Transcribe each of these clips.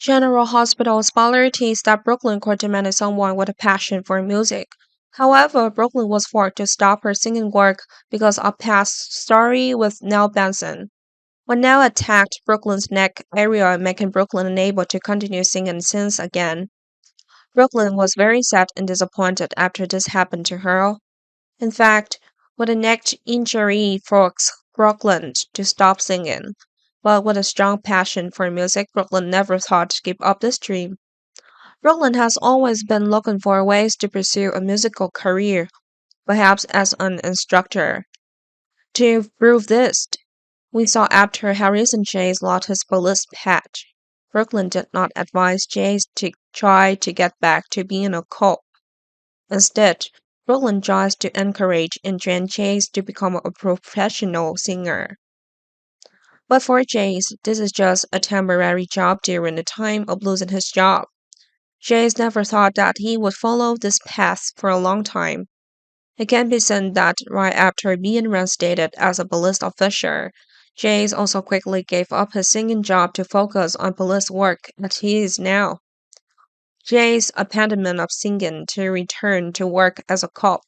General Hospital's popularity is that Brook Lynn could demand someone with a passion for music. However, Brook Lynn was forced to stop her singing work because of past story with Nell Benson. When Nell attacked Brook Lynn's neck area, making Brook Lynn unable to continue singing since again. Brook Lynn was very sad and disappointed after this happened to her. In fact, with a neck injury forced Brook Lynn to stop singing. But with a strong passion for music, Brook Lynn never thought to give up this dream. Brook Lynn has always been looking for ways to pursue a musical career, perhaps as an instructor. To prove this, we saw after Harrison Chase lost his police patch. Brook Lynn did not advise Chase to try to get back to being a cop. Instead, Brook Lynn tries to encourage and train Chase to become a professional singer. But for Chase, this is just a temporary job during the time of losing his job. Chase never thought that he would follow this path for a long time. It can be said that right after being reinstated as a police officer, Chase also quickly gave up his singing job to focus on police work as he is now. Chase's abandonment of singing to return to work as a cop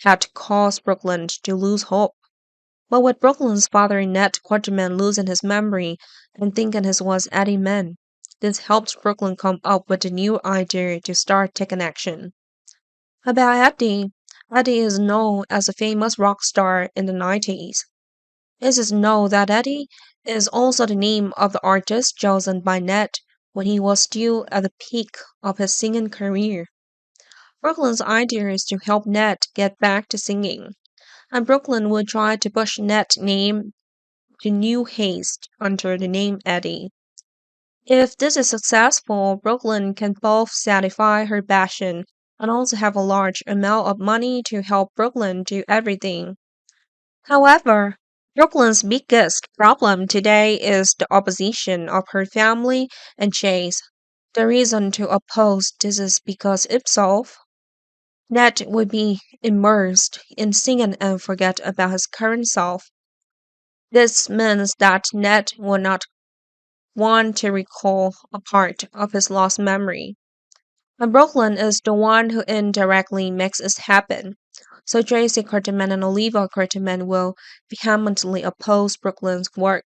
had caused Brook Lynn to lose hope. But with Brook Lynn's father Ned Quarterman losing his memory and thinking he was Eddie Man, this helped Brook Lynn come up with a new idea to start taking action. About Eddie, Eddie is known as a famous rock star in the 90s. It is known that Eddie is also the name of the artist chosen by Ned when he was still at the peak of his singing career. Brook Lynn's idea is to help Ned get back to singing, and Brook Lynn will try to push Ned's name to new haste under the name Eddie. If this is successful, Brook Lynn can both satisfy her passion and also have a large amount of money to help Brook Lynn do everything. However, Brook Lynn's biggest problem today is the opposition of her family and Chase. The reason to oppose this is because if solved, Ned would be immersed in singing and forget about his current self. This means that Ned will not want to recall a part of his lost memory. And Brook Lynn is the one who indirectly makes it happen. So Tracy Quarterman and Olivia Quarterman will vehemently oppose Brook Lynn's work,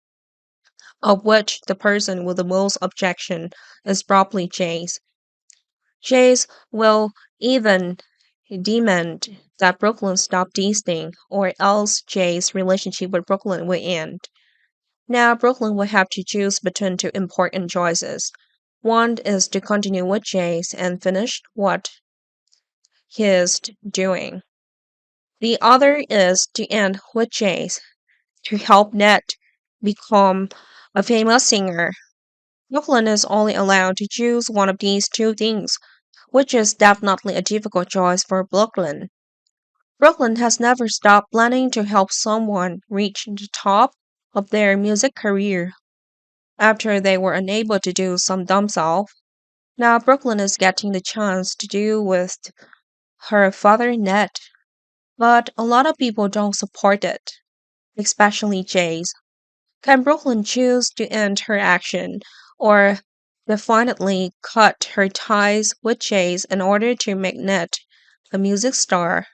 of which the person with the most objection is probably Chase. Chase will even demand that Brook Lynn stop these things, or else Chase's relationship with Brook Lynn will end. Now, Brook Lynn will have to choose between two important choices. One is to continue with Chase and finish what he is doing. The other is to end with Chase to help Ned become a famous singer. Brook Lynn is only allowed to choose one of these two things, which is definitely a difficult choice for Brook Lynn. Brook Lynn has never stopped planning to help someone reach the top of their music career after they were unable to do some themselves. Now Brook Lynn is getting the chance to do with her father Ned, but a lot of people don't support it, especially Chase. Can Brook Lynn choose to end her action or definitely cut her ties with Chase in order to make Ned a music star?